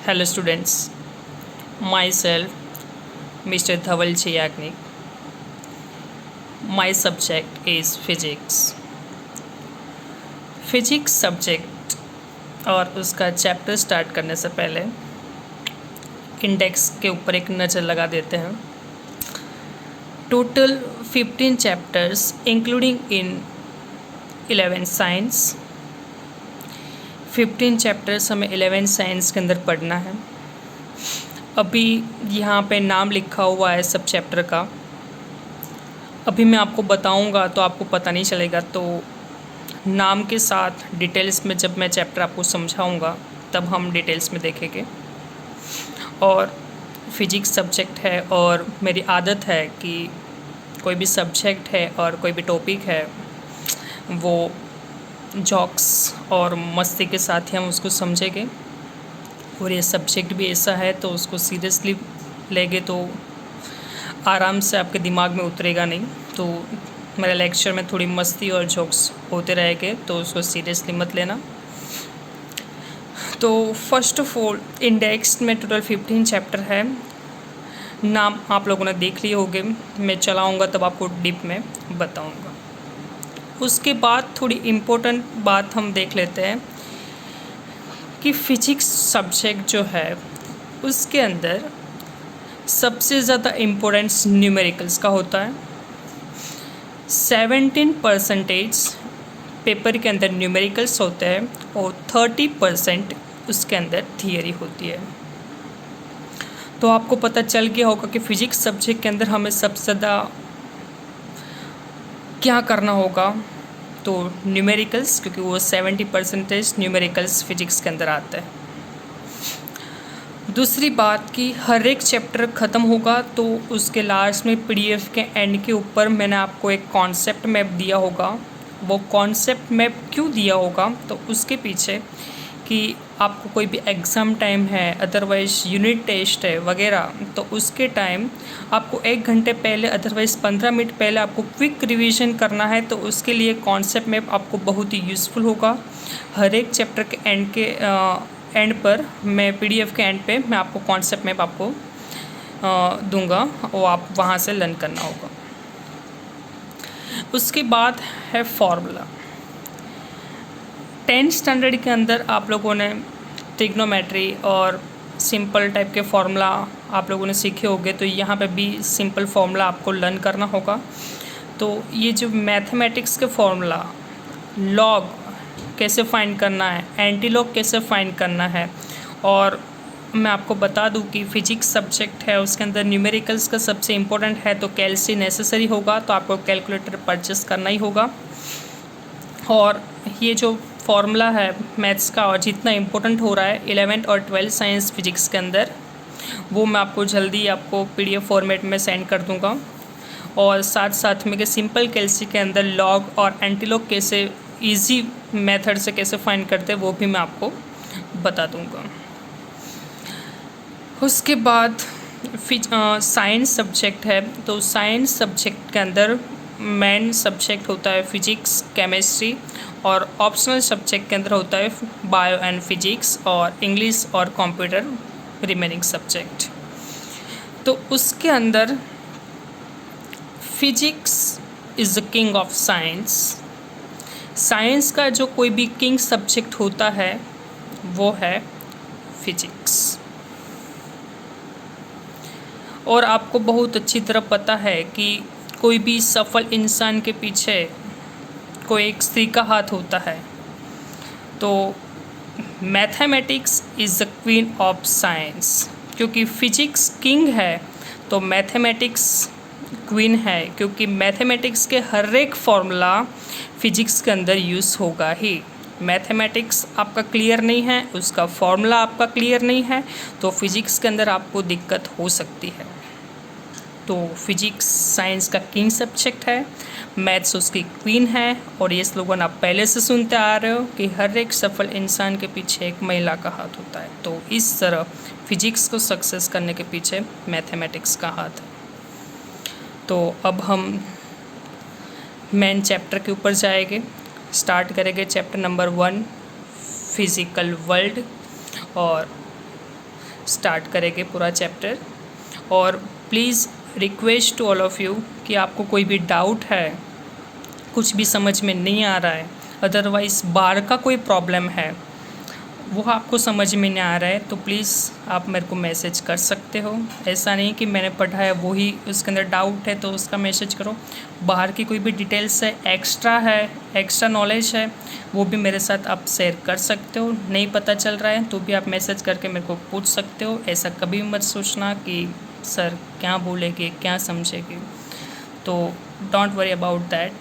Hello students, myself Mr. Dhaval Chayagnik. My subject is physics. Physics subject और उसका chapter start करने से पहले इंडेक्स के ऊपर एक नज़र लगा देते हैं। Total 15 chapters including in 11 science. 15 chapters हमें 11 साइंस के अंदर पढ़ना है। अभी यहाँ पे नाम लिखा हुआ है सब चैप्टर का। अभी मैं आपको बताऊँगा तो आपको पता नहीं चलेगा, तो नाम के साथ डिटेल्स में जब मैं चैप्टर आपको समझाऊँगा तब हम डिटेल्स में देखेंगे। और फिजिक्स सब्जेक्ट है और मेरी आदत है कि कोई भी सब्जेक्ट है और कोई भी टॉपिक है वो जॉक्स और मस्ती के साथ ही हम उसको समझेंगे। और ये सब्जेक्ट भी ऐसा है तो उसको सीरियसली लेंगे तो आराम से आपके दिमाग में उतरेगा नहीं। तो मेरे लेक्चर में थोड़ी मस्ती और जोक्स होते रहेंगे, तो उसको सीरियसली मत लेना। तो फर्स्ट ऑफ ऑल इंडेक्स में टोटल 15 चैप्टर है। नाम आप लोगों ने देख लिए होंगे, मैं चलाऊँगा तब आपको डीप में बताऊँगा। उसके बाद थोड़ी इम्पोर्टेंट बात हम देख लेते हैं कि फिजिक्स सब्जेक्ट जो है उसके अंदर सबसे ज़्यादा इम्पोर्टेंस न्यूमेरिकल्स का होता है। 17% पेपर के अंदर न्यूमेरिकल्स होते हैं और 30% उसके अंदर थियरी होती है। तो आपको पता चल गया होगा कि फिजिक्स सब्जेक्ट के अंदर हमें सबसे ज़्यादा क्या करना होगा, तो न्यूमेरिकल्स, क्योंकि वो 70% न्यूमेरिकल्स फिजिक्स के अंदर आता है। दूसरी बात कि हर एक चैप्टर ख़त्म होगा तो उसके लास्ट में पीडीएफ के एंड के ऊपर मैंने आपको एक कॉन्सेप्ट मैप दिया होगा। वो कॉन्सेप्ट मैप क्यों दिया होगा, तो उसके पीछे कि आपको कोई भी एग्ज़ाम टाइम है, अदरवाइज़ यूनिट टेस्ट है वगैरह, तो उसके टाइम आपको 1 घंटे पहले अदरवाइज़ 15 मिनट पहले आपको क्विक रिवीजन करना है। तो उसके लिए कॉन्सेप्ट मैप आपको बहुत ही यूज़फुल होगा। हर एक चैप्टर के एंड पर मैं पीडीएफ के एंड पे मैं आपको कॉन्सेप्ट मैप आपको दूंगा और आप वहाँ से लर्न करना होगा। उसके बाद है फॉर्मूला। 10th स्टैंडर्ड के अंदर आप लोगों ने ट्रिग्नोमेट्री और सिंपल टाइप के फार्मूला आप लोगों ने सीखे होंगे, तो यहाँ पे भी सिंपल फार्मूला आपको लर्न करना होगा। तो ये जो मैथमेटिक्स के फार्मूला, लॉग कैसे फाइंड करना है, एंटीलॉग कैसे फाइंड करना है, और मैं आपको बता दूं कि फिजिक्स सब्जेक्ट है उसके अंदर न्यूमेरिकल्स का सबसे इम्पोर्टेंट है, तो कैलसी नेसेसरी होगा, तो आपको कैलकुलेटर परचेस करना ही होगा। और ये जो फार्मूला है मैथ्स का और जितना इम्पोर्टेंट हो रहा है 11th और 12th साइंस फिजिक्स के अंदर, वो मैं आपको जल्दी आपको पीडीएफ फॉर्मेट में सेंड कर दूंगा। और साथ साथ में कि सिंपल कैलसी के अंदर लॉग और एंटीलॉग कैसे इजी मेथड से कैसे फाइंड करते हैं वो भी मैं आपको बता दूंगा। उसके बाद साइंस सब्जेक्ट है, तो साइंस सब्जेक्ट के अंदर मेन सब्जेक्ट होता है फिजिक्स, केमिस्ट्री, और ऑप्शनल सब्जेक्ट के अंदर होता है बायो एंड फिजिक्स और इंग्लिश और कंप्यूटर रिमेनिंग सब्जेक्ट। तो उसके अंदर physics is the king of science. Science का जो कोई भी किंग सब्जेक्ट होता है वो है फिजिक्स। और आपको बहुत अच्छी तरह पता है कि कोई भी सफल इंसान के पीछे कोई एक स्त्री का हाथ होता है। तो mathematics is the queen of science, क्योंकि फिजिक्स किंग है तो मैथमेटिक्स क्वीन है, क्योंकि मैथमेटिक्स के हर एक फॉर्मूला फिजिक्स के अंदर यूज़ होगा ही। मैथमेटिक्स आपका क्लियर नहीं है, उसका फॉर्मूला आपका क्लियर नहीं है, तो फिजिक्स के अंदर आपको दिक्कत हो सकती है। तो फिजिक्स साइंस का किंग सब्जेक्ट है, मैथ्स उसकी क्वीन है। और ये स्लोगन आप पहले से सुनते आ रहे हो कि हर एक सफल इंसान के पीछे एक महिला का हाथ होता है। तो इस तरह फिजिक्स को सक्सेस करने के पीछे मैथमेटिक्स का हाथ है। तो अब हम मेन चैप्टर के ऊपर जाएंगे, स्टार्ट करेंगे चैप्टर नंबर 1 फिज़िकल वर्ल्ड। और स्टार्ट करेंगे पूरा चैप्टर। और please request to all of you कि आपको कोई भी डाउट है, कुछ भी समझ में नहीं आ रहा है, अदरवाइज़ बाहर का कोई प्रॉब्लम है वो आपको समझ में नहीं आ रहा है, तो प्लीज़ आप मेरे को मैसेज कर सकते हो। ऐसा नहीं कि मैंने पढ़ा है वो ही उसके अंदर डाउट है तो उसका मैसेज करो। बाहर की कोई भी डिटेल्स है, एक्स्ट्रा नॉलेज है, वो भी मेरे साथ आप शेयर कर सकते हो। नहीं पता चल रहा है तो भी आप मैसेज करके मेरे को पूछ सकते हो। ऐसा कभी मत सोचना कि सर क्या बोलेंगे, क्या समझेंगे, तो डोंट वरी अबाउट दैट।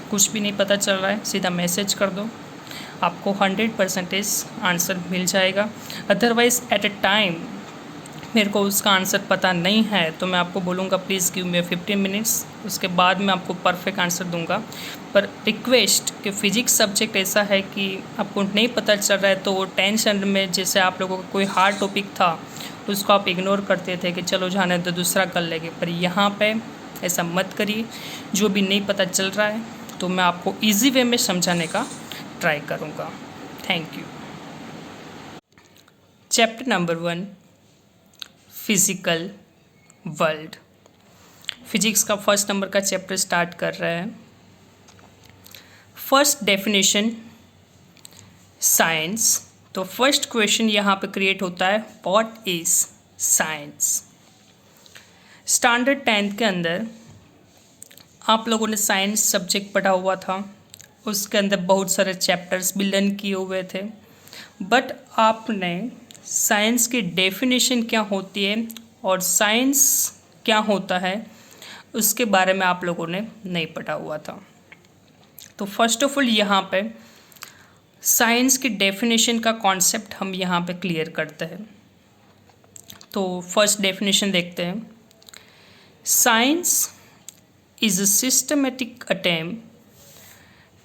कुछ भी नहीं पता चल रहा है सीधा मैसेज कर दो, आपको 100% आंसर मिल जाएगा। अदरवाइज़ एट अ टाइम मेरे को उसका आंसर पता नहीं है तो मैं आपको बोलूँगा प्लीज़ गिव मी 15 मिनट्स, उसके बाद मैं आपको परफेक्ट आंसर दूंगा। पर रिक्वेस्ट कि फ़िज़िक्स सब्जेक्ट ऐसा है कि आपको नहीं पता चल रहा है तो टेंशन में, जैसे आप लोगों का कोई हार्ड टॉपिक था उसको आप इग्नोर करते थे कि चलो जाने दो दूसरा कर लेंगे, पर यहाँ पे ऐसा मत करिए। जो भी नहीं पता चल रहा है तो मैं आपको ईजी वे में समझाने का ट्राई करूँगा। Thank you. Chapter number 1, physical world. Physics का फर्स्ट नंबर का चैप्टर स्टार्ट कर रहा है। First definition science. तो फर्स्ट क्वेश्चन यहाँ पे क्रिएट होता है, what is science. Standard 10th के अंदर आप लोगों ने साइंस सब्जेक्ट पढ़ा हुआ था, उसके अंदर बहुत सारे चैप्टर्स भी लर्न किए हुए थे, बट आपने साइंस की डेफिनेशन क्या होती है और साइंस क्या होता है उसके बारे में आप लोगों ने नहीं पढ़ा हुआ था। तो फर्स्ट ऑफ ऑल यहाँ पे साइंस की डेफिनेशन का कॉन्सेप्ट हम यहाँ पे क्लियर करते हैं। तो फर्स्ट डेफिनेशन देखते हैं। Science is a systematic attempt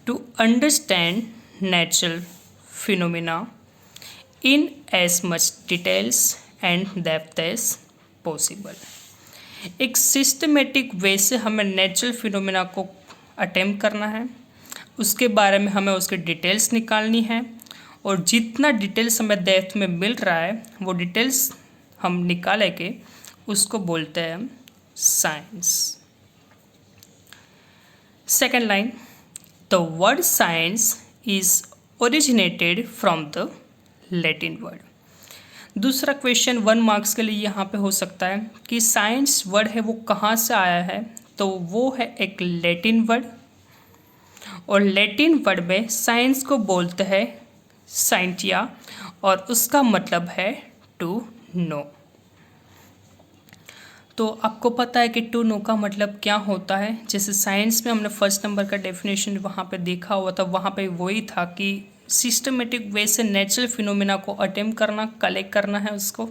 to understand natural phenomena in as much details and depth as possible। एक सिस्टमेटिक वे से हमें नेचुरल फिनोमेना को अटेम्प्ट करना है, उसके बारे में हमें उसके डिटेल्स निकालनी है, और जितना डिटेल्स हमें डेप्थ में मिल रहा है वो डिटेल्स हम निकाले के उसको बोलते हैं science. Second line, the word science is originated from the Latin word। दूसरा क्वेश्चन 1 मार्क्स के लिए यहाँ पे हो सकता है कि साइंस वर्ड है वो कहाँ से आया है, तो वो है एक लैटिन वर्ड, और लैटिन वर्ड में साइंस को बोलते हैं साइंटिया, और उसका मतलब है टू नो। तो आपको पता है कि टू नो का मतलब क्या होता है। जैसे साइंस में हमने फर्स्ट नंबर का डेफिनेशन वहाँ पे देखा हुआ था, वहाँ पे वही था कि सिस्टमेटिक वे से नेचुरल फिनोमेना को अटेम्प्ट करना, कलेक्ट करना है उसको,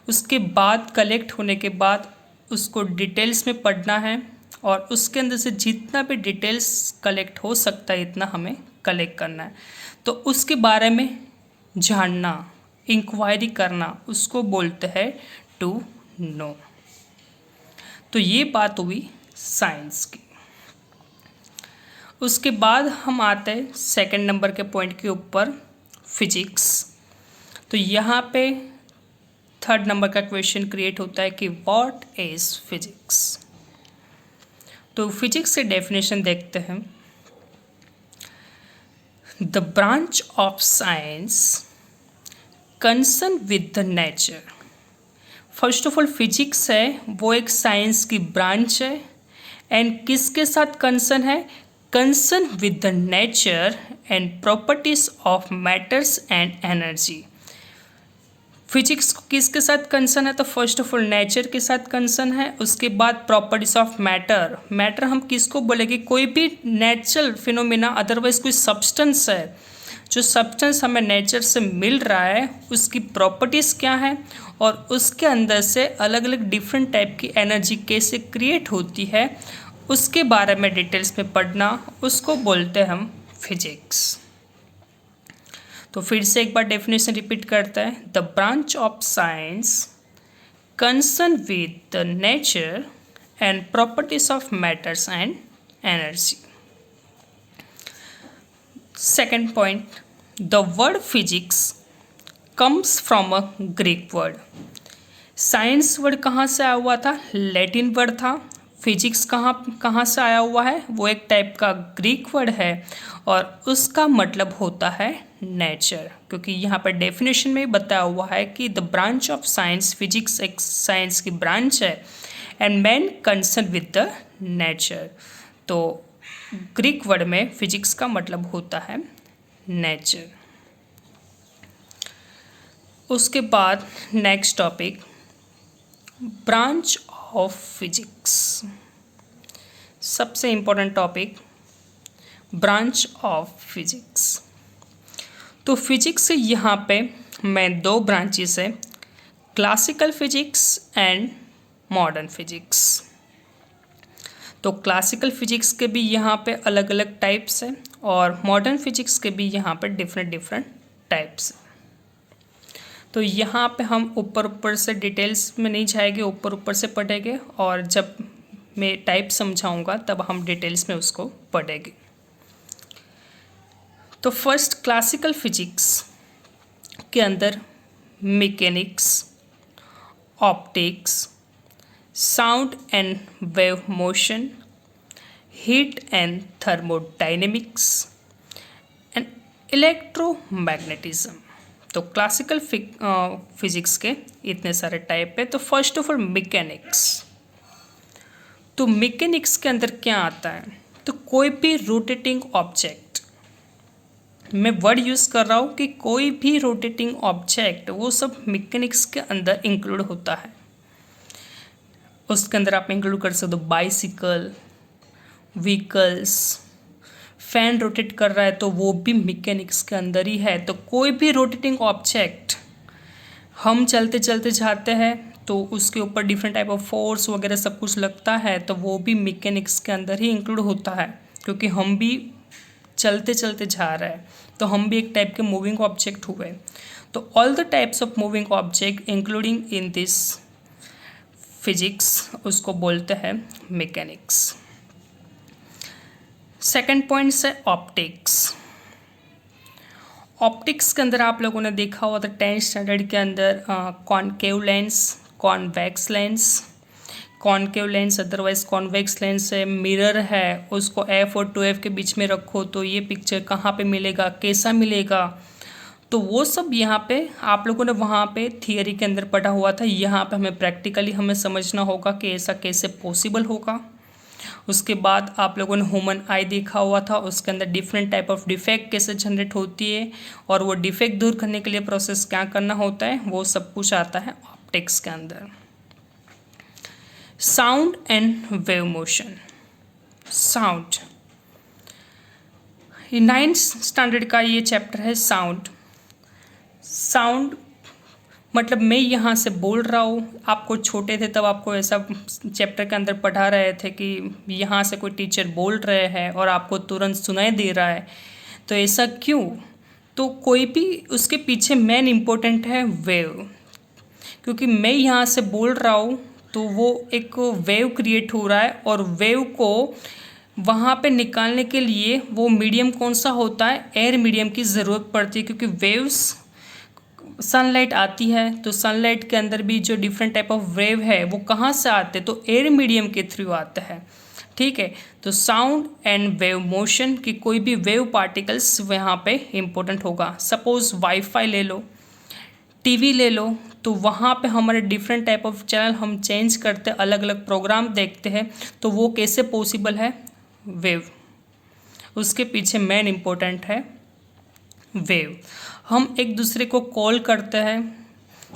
उसके बाद कलेक्ट होने के बाद उसको डिटेल्स में पढ़ना है, और उसके अंदर से जितना भी डिटेल्स कलेक्ट हो सकता है इतना हमें कलेक्ट करना है। तो उसके बारे में जानना, इंक्वायरी करना, उसको बोलते हैं टू नो। तो ये बात हुई साइंस की। उसके बाद हम आते हैं सेकंड नंबर के पॉइंट के ऊपर, फिजिक्स। तो यहाँ पे थर्ड नंबर का क्वेश्चन क्रिएट होता है कि व्हाट इज फिजिक्स। तो फिजिक्स के डेफिनेशन देखते हैं। The branch of science concern with the nature. First of all physics है वो एक साइंस की ब्रांच है, एंड किसके साथ कंसर्न है, concern with the nature and properties of matters and energy. Physics किसके साथ कंसर्न है, तो फर्स्ट ऑफ ऑल नेचर के साथ कंसर्न है, उसके बाद प्रॉपर्टीज ऑफ मैटर। मैटर हम किसको बोलेंगे, कोई भी नेचुरल फिनोमिना, अदरवाइज कोई सब्सटेंस है, जो सब्सटेंस हमें नेचर से मिल रहा है उसकी प्रॉपर्टीज़ क्या है, और उसके अंदर से अलग अलग डिफरेंट टाइप की एनर्जी कैसे क्रिएट होती है उसके बारे में डिटेल्स में पढ़ना, उसको बोलते हैं हम फिजिक्स। तो फिर से एक बार डेफिनेशन रिपीट करते हैं। The branch of science concern with the nature and properties of matters and energy. Second point, the word physics comes from a Greek word. Science word कहाँ से आया हुआ था? लैटिन वर्ड था। फिजिक्स कहाँ कहाँ से आया हुआ है? वो एक टाइप का ग्रीक वर्ड है और उसका मतलब होता है नेचर, क्योंकि यहाँ पर डेफिनेशन में बताया हुआ है कि the branch of science, physics एक साइंस की ब्रांच है and main concern with the nature. तो ग्रीक वर्ड में फिजिक्स का मतलब होता है नेचर। उसके बाद next topic, branch of physics. सबसे important topic, branch of physics. तो फिजिक्स यहाँ पे मैं दो ब्रांचेस है, classical physics and modern physics. तो क्लासिकल फिजिक्स के भी यहाँ पे अलग अलग टाइप्स हैं और मॉडर्न फिजिक्स के भी यहाँ पे डिफरेंट डिफरेंट टाइप्स हैं। तो यहाँ पे हम ऊपर ऊपर से डिटेल्स में नहीं जाएंगे, ऊपर ऊपर से पढ़ेंगे और जब मैं टाइप समझाऊंगा तब हम डिटेल्स में उसको पढ़ेंगे। तो फर्स्ट क्लासिकल फिजिक्स के अंदर mechanics, optics, sound and wave motion, heat and thermodynamics and electromagnetism. तो क्लासिकल फिजिक्स के इतने सारे टाइप है। तो फर्स्ट ऑफ ऑल मैकेनिक्स। तो मैकेनिक्स के अंदर क्या आता है? तो कोई भी रोटेटिंग ऑब्जेक्ट, मैं वर्ड यूज़ कर रहा हूँ कि कोई भी रोटेटिंग ऑब्जेक्ट, वो सब मैकेनिक्स के अंदर इंक्लूड होता है। उसके अंदर आप इंक्लूड कर सकते हो बाइसिकल, व्हीकल्स, फैन रोटेट कर रहा है तो वो भी मैकेनिक्स के अंदर ही है। तो कोई भी रोटेटिंग ऑब्जेक्ट, हम चलते चलते जाते हैं तो उसके ऊपर डिफरेंट टाइप ऑफ फोर्स वगैरह सब कुछ लगता है, तो वो भी मैकेनिक्स के अंदर ही इंक्लूड होता है, क्योंकि हम भी चलते चलते जा रहे हैं तो हम भी एक टाइप के मूविंग ऑब्जेक्ट हुए। तो all the types of moving object including in this physics, उसको बोलते हैं मैकेनिक्स। सेकेंड पॉइंट है ऑप्टिक्स। ऑप्टिक्स के अंदर आप लोगों ने देखा हुआ था 10th स्टैंडर्ड के अंदर concave lens, convex lens. Concave lens otherwise convex lens है, मिरर है, उसको F और 2F के बीच में रखो तो ये पिक्चर कहाँ पे मिलेगा, कैसा मिलेगा। तो वो सब यहाँ पे आप लोगों ने वहाँ पे थियरी के अंदर पढ़ा हुआ था, यहाँ पे हमें प्रैक्टिकली हमें समझना होगा कि ऐसा कैसे पॉसिबल होगा। उसके बाद आप लोगों ने ह्यूमन आई देखा हुआ था, उसके अंदर डिफरेंट टाइप ऑफ डिफेक्ट कैसे जनरेट होती है और वो डिफेक्ट दूर करने के लिए प्रोसेस क्या करना होता है, वो सब कुछ आता है ऑप्टिक्स के अंदर। Sound and wave motion. Sound, 9th standard का ये चैप्टर है साउंड। साउंड मतलब मैं यहाँ से बोल रहा हूँ, आपको छोटे थे तब आपको ऐसा चैप्टर के अंदर पढ़ा रहे थे कि यहाँ से कोई टीचर बोल रहे हैं और आपको तुरंत सुनाई दे रहा है, तो ऐसा क्यों? तो कोई भी उसके पीछे मेन इम्पोर्टेंट है वेव, क्योंकि मैं यहाँ से बोल रहा हूँ तो वो एक वेव क्रिएट हो रहा है और वेव को वहाँ पे निकालने के लिए वो मीडियम कौन सा होता है, एयर मीडियम की ज़रूरत पड़ती है, क्योंकि वेव्स, सनलाइट आती है तो सनलाइट के अंदर भी जो डिफरेंट टाइप ऑफ वेव है वो कहाँ से आते हैं, तो एयर मीडियम के थ्रू आते हैं। ठीक है, तो साउंड एंड वेव मोशन की कोई भी वेव पार्टिकल्स वहाँ पे इम्पोर्टेंट होगा। सपोज वाईफाई ले लो, टीवी ले लो, तो वहाँ पे हमारे डिफरेंट टाइप ऑफ चैनल हम चेंज करते हैं, अलग अलग प्रोग्राम देखते हैं, तो वो कैसे पॉसिबल है? वेव, उसके पीछे मेन इम्पोर्टेंट है वेव। हम एक दूसरे को कॉल करते हैं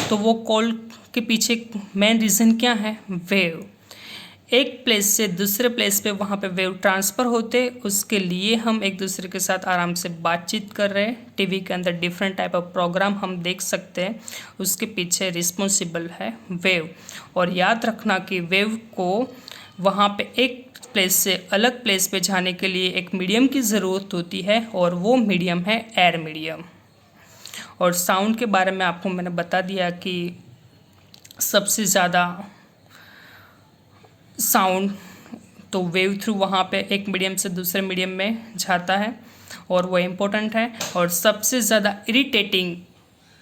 तो वो कॉल के पीछे मेन रीज़न क्या है? वेव। एक प्लेस से दूसरे प्लेस पे वहाँ पे वेव ट्रांसफ़र होते, उसके लिए हम एक दूसरे के साथ आराम से बातचीत कर रहे हैं। टीवी के अंदर डिफरेंट टाइप ऑफ प्रोग्राम हम देख सकते हैं, उसके पीछे रिस्पॉन्सिबल है वेव। और याद रखना कि वेव को वहाँ पे एक प्लेस से अलग प्लेस पे जाने के लिए एक मीडियम की ज़रूरत होती है और वो मीडियम है एयर मीडियम। और साउंड के बारे में आपको मैंने बता दिया कि सबसे ज़्यादा साउंड तो वेव थ्रू वहाँ पे एक मीडियम से दूसरे मीडियम में जाता है और वो इम्पोर्टेंट है। और सबसे ज़्यादा इरिटेटिंग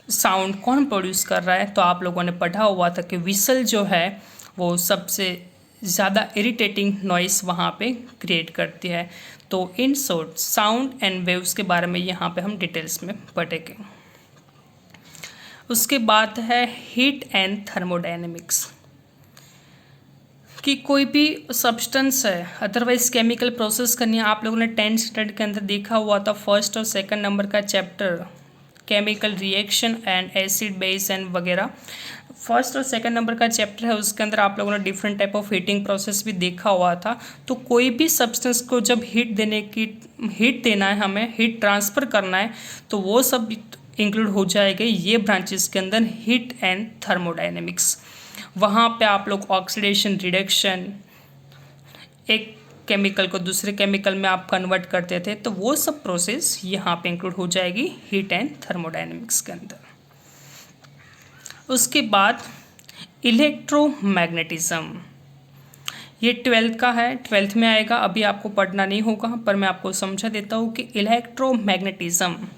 साउंड कौन प्रोड्यूस कर रहा है, तो आप लोगों ने पढ़ा हुआ था कि विसल जो है वो सबसे ज़्यादा इरिटेटिंग नॉइस वहाँ पे क्रिएट करती है। तो in short sound and waves के बारे में यहाँ पे हम डिटेल्स में पढ़ेंगे। उसके बाद है हीट एंड थर्मोडायनेमिक्स, कि कोई भी सब्सटेंस है अदरवाइज केमिकल प्रोसेस करनी है। आप लोगों ने 10th स्टैंडर्ड के अंदर देखा हुआ था, फर्स्ट और सेकंड नंबर का chapter chemical reaction and acid base and वगैरह, फर्स्ट और सेकंड नंबर का चैप्टर है, उसके अंदर आप लोगों ने different type of heating process भी देखा हुआ था। तो कोई भी सब्सटेंस को जब हीट देना है, हमें हीट ट्रांसफ़र करना है, तो वो सब इंक्लूड हो जाएगा ये ब्रांचेस के अंदर, हीट एंड थर्मोडायनेमिक्स। वहाँ पे आप लोग ऑक्सीडेशन, रिडक्शन, एक केमिकल को दूसरे केमिकल में आप कन्वर्ट करते थे, तो वो सब प्रोसेस यहाँ पे इंक्लूड हो जाएगी हीट एंड थर्मोडायनेमिक्स के अंदर। उसके बाद इलेक्ट्रोमैग्नेटिज्म, ये 12th का है, 12th में आएगा, अभी आपको पढ़ना नहीं होगा, पर मैं आपको समझा देता हूँ कि इलेक्ट्रोमैग्नेटिज्म,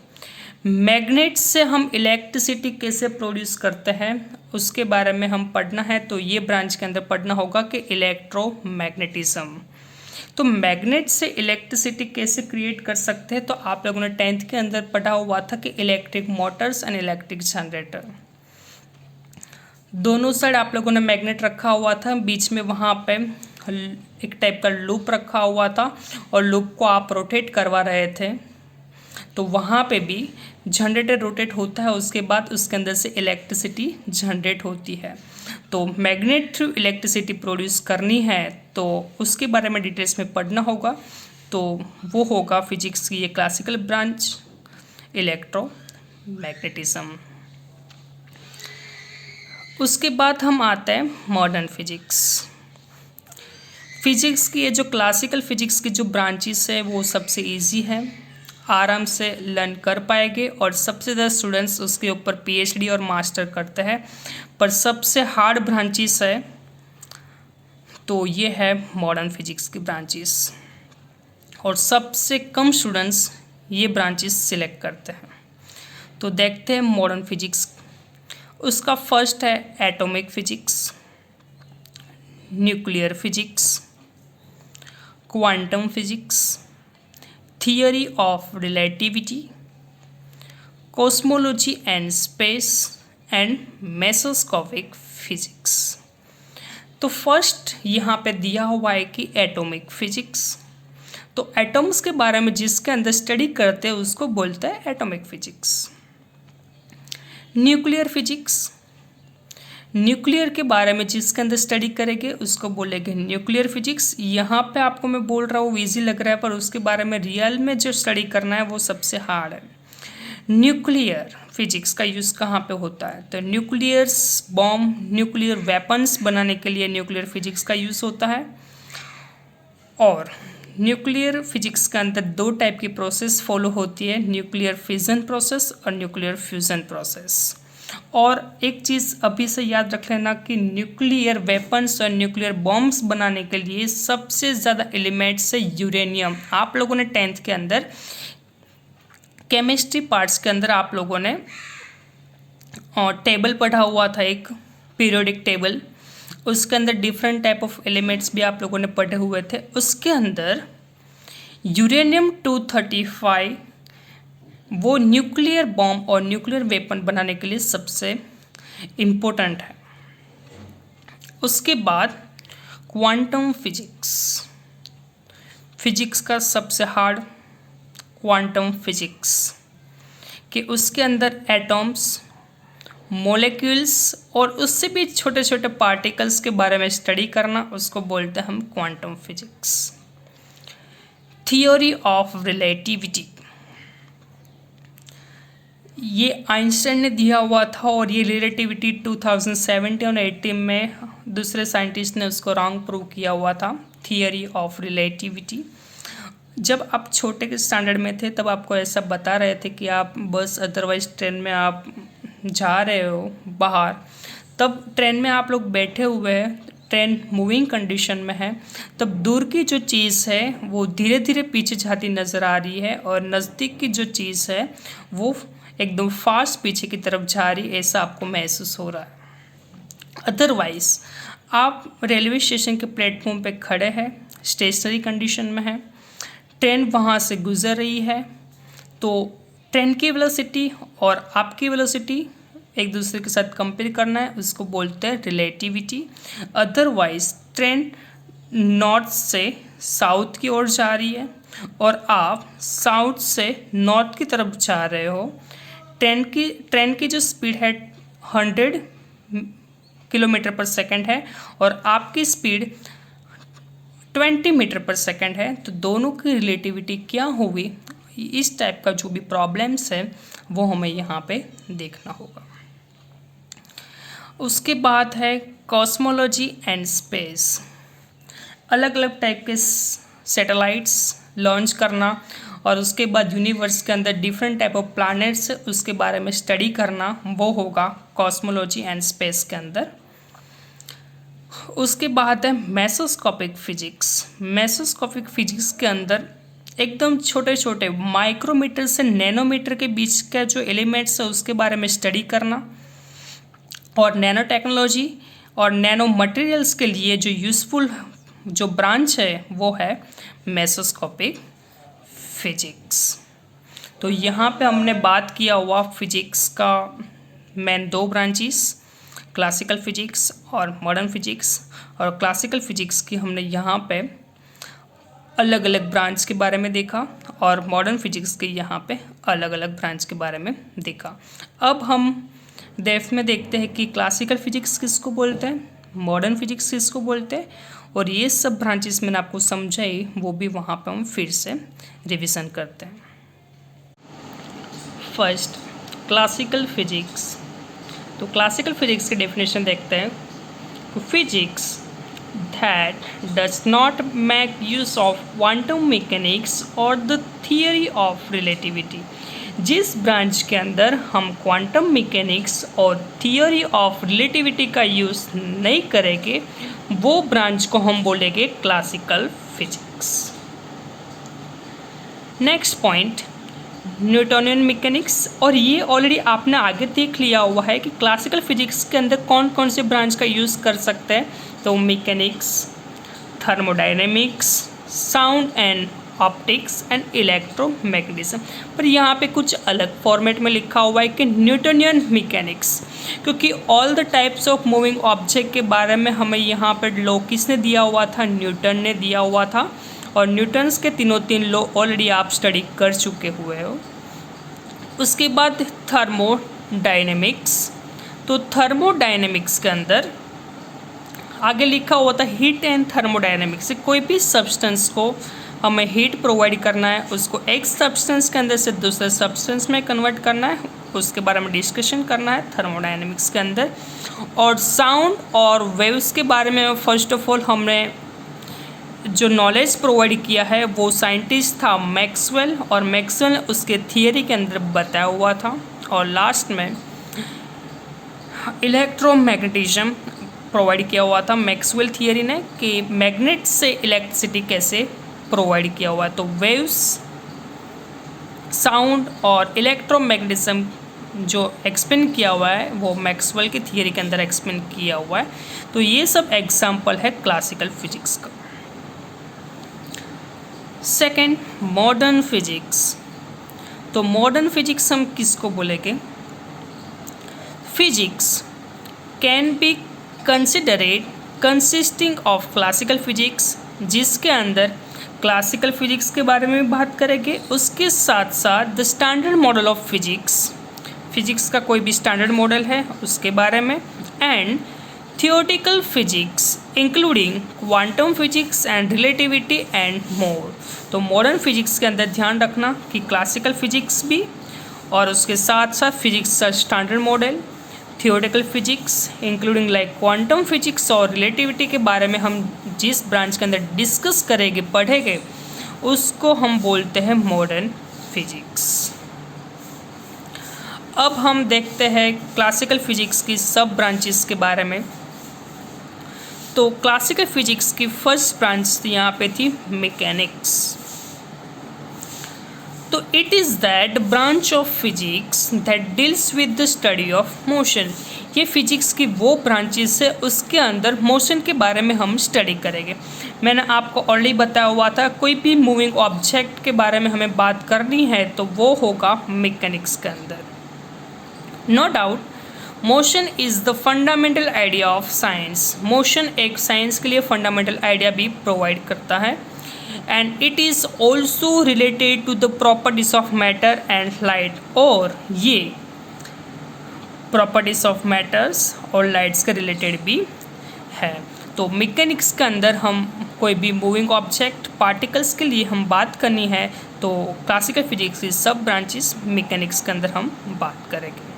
मैग्नेट से हम इलेक्ट्रिसिटी कैसे प्रोड्यूस करते हैं उसके बारे में हम पढ़ना है। तो ये ब्रांच के अंदर पढ़ना होगा कि इलेक्ट्रोमैग्नेटिज्म, तो मैग्नेट से इलेक्ट्रिसिटी कैसे क्रिएट कर सकते हैं। तो आप लोगों ने 10th के अंदर पढ़ा हुआ था कि electric Motors and electric generator, दोनों साइड आप लोगों ने मैग्नेट रखा हुआ था, बीच में वहाँ पे एक टाइप का लूप रखा हुआ था और लूप को आप रोटेट करवा रहे थे, तो वहाँ पे भी जनरेटर रोटेट होता है, उसके बाद उसके अंदर से इलेक्ट्रिसिटी जनरेट होती है। तो मैग्नेट थ्रू इलेक्ट्रिसिटी प्रोड्यूस करनी है तो उसके बारे में डिटेल्स में पढ़ना होगा, तो वो होगा फिजिक्स की ये क्लासिकल ब्रांच इलेक्ट्रोमैग्नेटिज्म। उसके बाद हम आते हैं मॉडर्न फिजिक्स। फिजिक्स की ये जो क्लासिकल फिजिक्स की जो ब्रांचेस है वो सबसे इजी है, आराम से लर्न कर पाएंगे और सबसे ज़्यादा स्टूडेंट्स उसके ऊपर पीएचडी और मास्टर करते हैं। पर सबसे हार्ड ब्रांचेस है तो ये है मॉडर्न फिजिक्स की ब्रांचेस, और सबसे कम स्टूडेंट्स ये ब्रांचेस सिलेक्ट करते हैं। तो देखते हैं मॉडर्न फिजिक्स। उसका फर्स्ट है atomic physics, nuclear physics, quantum physics, theory of relativity, cosmology and space and mesoscopic physics. तो फर्स्ट यहाँ पे दिया हुआ है कि एटॉमिक फिजिक्स, तो एटॉम्स के बारे में जिसके अंदर स्टडी करते हैं उसको बोलते हैं atomic physics. Nuclear physics, nuclear के बारे में जिसके अंदर स्टडी करेंगे उसको बोलेंगे न्यूक्लियर फिजिक्स। यहाँ पे आपको मैं बोल रहा हूँ इजी लग रहा है, पर उसके बारे में रियल में जो स्टडी करना है वो सबसे हार्ड है। न्यूक्लियर फिजिक्स का यूज़ कहाँ पे होता है, तो न्यूक्लियर बॉम्ब, न्यूक्लियर वेपन्स बनाने के लिए न्यूक्लियर फिजिक्स का यूज़ होता है। और न्यूक्लियर फिजिक्स के अंदर दो टाइप की प्रोसेस फॉलो होती है, न्यूक्लियर फिजन प्रोसेस और न्यूक्लियर फ्यूज़न प्रोसेस। और एक चीज़ अभी से याद रख लेना कि न्यूक्लियर वेपन्स और न्यूक्लियर बॉम्ब्स बनाने के लिए सबसे ज़्यादा एलिमेंट्स है यूरेनियम। आप लोगों ने 10th के अंदर केमिस्ट्री पार्ट्स के अंदर आप लोगों ने टेबल पढ़ा हुआ था, एक पीरियोडिक टेबल, उसके अंदर डिफरेंट टाइप ऑफ एलिमेंट्स भी आप लोगों ने पढ़े हुए थे। उसके अंदर यूरेनियम 235 वो न्यूक्लियर बॉम्ब और न्यूक्लियर वेपन बनाने के लिए सबसे इम्पोर्टेंट है। उसके बाद क्वांटम फिजिक्स, फिजिक्स का सबसे हार्ड क्वांटम फिजिक्स, कि उसके अंदर एटॉम्स, मॉलिक्यूल्स और उससे भी छोटे छोटे पार्टिकल्स के बारे में स्टडी करना, उसको बोलते हैं हम quantum physics. Theory of relativity, ये आइंस्टाइन ने दिया हुआ था और ये रिलेटिविटी 2017 और 18 में दूसरे साइंटिस्ट ने उसको रॉन्ग प्रूव किया हुआ था। थियोरी ऑफ रिलेटिविटी, जब आप छोटे के स्टैंडर्ड में थे तब आपको ऐसा बता रहे थे कि आप बस अदरवाइज ट्रेन में आप जा रहे हो बाहर, तब ट्रेन में आप लोग बैठे हुए हैं, ट्रेन मूविंग कंडीशन में है, तब दूर की जो चीज़ है वो धीरे धीरे पीछे जाती नज़र आ रही है और नज़दीक की जो चीज़ है वो एकदम फास्ट पीछे की तरफ जा रही, ऐसा आपको महसूस हो रहा है। अदरवाइज आप रेलवे स्टेशन के प्लेटफॉर्म पे खड़े हैं, स्टेशनरी कंडीशन में है, ट्रेन वहाँ से गुजर रही है, तो ट्रेन की वेलोसिटी और आपकी वेलोसिटी एक दूसरे के साथ कंपेयर करना है, उसको बोलते हैं रिलेटिविटी। अदरवाइज ट्रेन नॉर्थ से साउथ की ओर जा रही है और आप साउथ से नॉर्थ की तरफ जा रहे हो, ट्रेन की जो स्पीड है 100 किलोमीटर पर सेकंड है और आपकी स्पीड 20 मीटर पर सेकंड है, तो दोनों की रिलेटिविटी क्या होगी, इस टाइप का जो भी प्रॉब्लम्स है वो हमें यहाँ पे देखना होगा। उसके बाद है कॉस्मोलॉजी एंड स्पेस। अलग अलग टाइप के सैटेलाइट्स लॉन्च करना और उसके बाद यूनिवर्स के अंदर डिफरेंट टाइप ऑफ प्लैनेट्स उसके बारे में स्टडी करना, वो होगा कॉस्मोलॉजी एंड स्पेस के अंदर। उसके बाद है मेसोस्कोपिक फिजिक्स। मेसोस्कोपिक फिजिक्स के अंदर एकदम छोटे छोटे माइक्रोमीटर से नैनोमीटर के बीच का जो एलिमेंट्स है उसके बारे में स्टडी करना, और नैनो टेक्नोलॉजी और नैनो मटेरियल्स के लिए जो यूज़फुल जो ब्रांच है वो है मेसोस्कोपिक फिजिक्स। तो यहाँ पे हमने बात किया हुआ फिजिक्स का मेन 2 ब्रांचेस, क्लासिकल फिजिक्स और मॉडर्न फिजिक्स। और क्लासिकल फिजिक्स की हमने यहाँ पे अलग अलग ब्रांच के बारे में देखा और मॉडर्न फिजिक्स के यहाँ पे अलग अलग ब्रांच के बारे में देखा। अब हम डेप्थ में देखते हैं कि क्लासिकल फिजिक्स किसको बोलते हैं, मॉडर्न फिजिक्स किसको बोलते हैं, और ये सब ब्रांचेस मैंने आपको समझाई वो भी वहाँ पे हम फिर से रिवीजन करते हैं। First, classical physics. तो क्लासिकल फिजिक्स की डेफिनेशन देखते हैं। Physics that does not make use of quantum mechanics or the theory of relativity। जिस ब्रांच के अंदर हम क्वांटम मैकेनिक्स और थियोरी ऑफ रिलेटिविटी का यूज़ नहीं करेंगे वो ब्रांच को हम बोलेंगे classical physics. Next point, Newtonian mechanics. और ये ऑलरेडी आपने आगे देख लिया हुआ है कि क्लासिकल फिजिक्स के अंदर कौन कौन से ब्रांच का यूज़ कर सकते हैं, तो mechanics, thermodynamics, sound and optics and electromagnetism. पर यहाँ पे कुछ अलग फॉर्मेट में लिखा हुआ है कि न्यूटोनियन मैकेनिक्स, क्योंकि all the types of moving object के बारे में हमें यहाँ पर लॉ किसने दिया हुआ था, न्यूटन ने दिया हुआ था, और न्यूटन्स के तीन लॉ ऑलरेडी आप स्टडी कर चुके हुए हो। उसके बाद थर्मोडायनेमिक्स। तो थर्मोडायनेमिक्स के अंदर आगे लिखा हुआ था हीट एंड थर्मोडायनेमिक्स से कोई भी सब्सटेंस को हमें हीट प्रोवाइड करना है, उसको एक सब्सटेंस के अंदर से दूसरे सब्सटेंस में कन्वर्ट करना है, उसके बारे में डिस्कशन करना है थर्मोडायनेमिक्स के अंदर। और साउंड और वेव्स के बारे में फर्स्ट ऑफ ऑल हमने जो नॉलेज प्रोवाइड किया है वो साइंटिस्ट था मैक्सवेल, और मैक्सवेल उसके थियरी के अंदर बताया हुआ था। और लास्ट में इलेक्ट्रोमैग्नेटिज्म प्रोवाइड किया हुआ था मैक्सवेल थियरी ने कि मैग्नेट से इलेक्ट्रिसिटी कैसे प्रोवाइड किया हुआ है। तो वेव्स, साउंड और इलेक्ट्रोमैग्नेटिज्म जो एक्सप्लेन किया हुआ है वो मैक्सवेल की थियरी के अंदर एक्सप्लेन किया हुआ है। तो ये सब एग्जाम्पल है क्लासिकल फिजिक्स का। Second, modern physics. तो मॉडर्न फिजिक्स हम किसको बोलेंगे, physics can B considered consisting of classical physics, जिसके अंदर क्लासिकल फिजिक्स के बारे में बात करेंगे, उसके साथ साथ the standard model of physics, physics का कोई भी स्टैंडर्ड मॉडल है उसके बारे में, and theoretical physics including quantum physics and relativity and more. तो मॉडर्न फिजिक्स के अंदर ध्यान रखना कि क्लासिकल फिजिक्स भी और उसके साथ साथ फिजिक्स का standard model, theoretical physics including like quantum physics और रिलेटिविटी के बारे में हम जिस ब्रांच के अंदर डिस्कस करेंगे, पढ़ेंगे, उसको हम बोलते हैं मॉडर्न फिजिक्स। अब हम देखते हैं क्लासिकल फिजिक्स की सब ब्रांचेस के बारे में। तो क्लासिकल फिजिक्स की फर्स्ट ब्रांच यहाँ पे थी मैकेनिक्स। तो it is that branch of physics that deals with the study of motion. ये फिजिक्स की वो ब्रांचेस है, उसके अंदर मोशन के बारे में हम स्टडी करेंगे। मैंने आपको ऑलरेडी बताया हुआ था, कोई भी मूविंग ऑब्जेक्ट के बारे में हमें बात करनी है तो वो होगा मैकेनिक्स के अंदर। No doubt motion is the fundamental idea of science. Motion एक साइंस के लिए फंडामेंटल आइडिया भी प्रोवाइड करता है, and it is also related to the properties of matter and light. और ये प्रॉपर्टीज ऑफ मैटर्स और लाइट्स के रिलेटेड भी है। तो मैकेनिक्स के अंदर हम कोई भी मूविंग ऑब्जेक्ट पार्टिकल्स के लिए हम बात करनी है तो क्लासिकल फिजिक्स की सब ब्रांचेस मैकेनिक्स के अंदर हम बात करेंगे।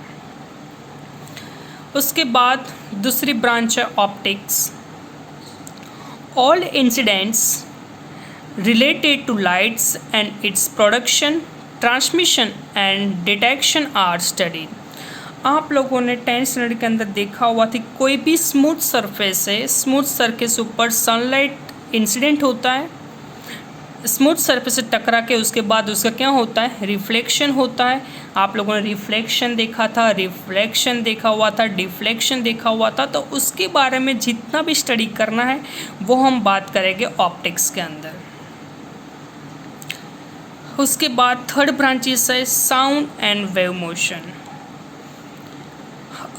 उसके बाद दूसरी ब्रांच है optics. All incidents related to lights and its production, transmission and detection are studied। आप लोगों ने 10th स्टैंडर्ड के अंदर देखा हुआ था, कोई भी स्मूथ सरफेस है, स्मूथ सरफेस ऊपर सनलाइट इंसिडेंट होता है, स्मूथ सरफेस से टकरा के उसके बाद उसका क्या होता है, रिफ्लेक्शन होता है। आप लोगों ने रिफ्लेक्शन देखा था, रिफ्लेक्शन देखा हुआ था, डिफ्लेक्शन देखा हुआ था। तो उसके बारे में जितना भी स्टडी करना है वो हम बात करेंगे ऑप्टिक्स के अंदर। उसके बाद थर्ड ब्रांचेस है sound and wave motion.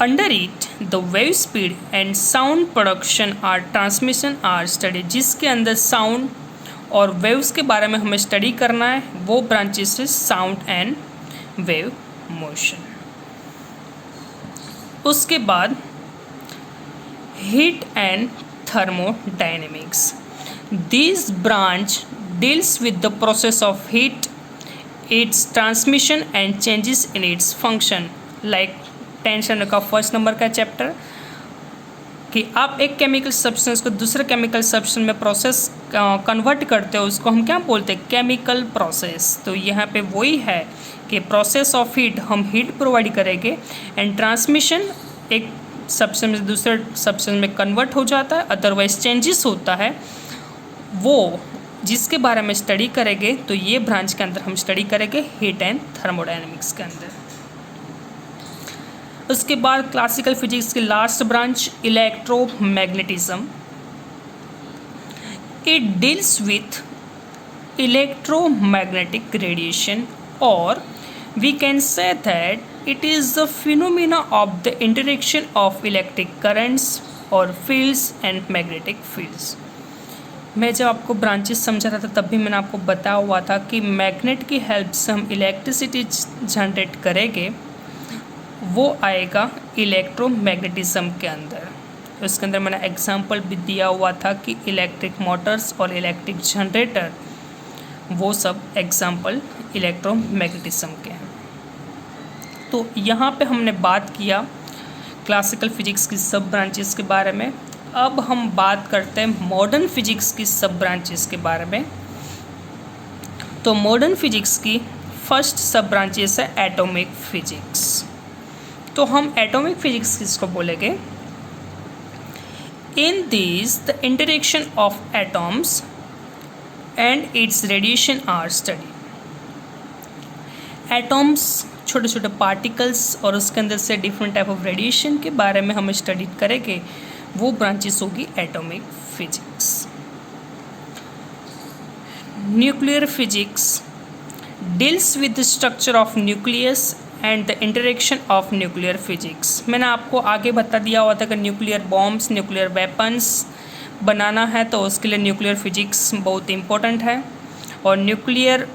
Under it the wave speed and sound production or transmission are study. जिसके अंदर साउंड और वेव्स के बारे में हमें स्टडी करना है वो ब्रांचेस है साउंड एंड वेव मोशन। उसके बाद heat and thermodynamics. This branch deals with the process of heat, its transmission and changes in its function। like 10th standard का फर्स्ट नंबर का चैप्टर कि आप एक केमिकल सब्सटेंस को दूसरे केमिकल सब्सटेंस में प्रोसेस कन्वर्ट करते हो, उसको हम क्या बोलते हैं, केमिकल प्रोसेस। तो यहाँ पे वही है कि प्रोसेस ऑफ हीट, हम हीट प्रोवाइड करेंगे, एंड ट्रांसमिशन एक सब्सटेंस से दूसरे सब्सटेंस में कन्वर्ट हो जाता है, अदरवाइज चेंजेस होता है, वो जिसके बारे में स्टडी करेंगे। तो ये ब्रांच के अंदर हम स्टडी करेंगे हीट एंड थर्मोडायनेमिक्स के अंदर। उसके बाद क्लासिकल फिजिक्स की last branch electromagnetism. It deals with electromagnetic radiation, और we can say that it is the phenomena of the interaction of electric currents और फील्ड्स एंड मैग्नेटिक फील्ड्स। मैं जब आपको ब्रांचेस समझा रहा था तब भी मैंने आपको बताया हुआ था कि मैग्नेट की हेल्प से हम इलेक्ट्रिसिटी जनरेट करेंगे, वो आएगा इलेक्ट्रोमैग्नेटिज्म के अंदर। उसके अंदर मैंने एग्जांपल भी दिया हुआ था कि इलेक्ट्रिक मोटर्स और इलेक्ट्रिक जनरेटर, वो सब एग्जांपल इलेक्ट्रोमैग्नेटिज्म के हैं। तो यहाँ पे हमने बात किया क्लासिकल फिजिक्स की सब ब्रांचेस के बारे में। अब हम बात करते हैं मॉडर्न फिजिक्स की सब ब्रांचेस के बारे में। तो मॉडर्न फिजिक्स की फर्स्ट सब ब्रांचेस है एटॉमिक फिजिक्स। तो हम एटॉमिक फिजिक्स किसको बोलेंगे, in this the interaction of atoms and its radiation are study. Atoms छोटे छोटे पार्टिकल्स और उसके अंदर से डिफरेंट टाइप ऑफ रेडिएशन के बारे में हम स्टडी करेंगे, वो ब्रांचेस होगी atomic physics. Nuclear physics deals with the structure of nucleus and the interaction of nuclear physics. मैंने आपको आगे बता दिया हुआ था कि न्यूक्लियर बॉम्ब्स, न्यूक्लियर वेपन्स बनाना है तो उसके लिए न्यूक्लियर फिजिक्स बहुत इम्पोर्टेंट है, और न्यूक्लियर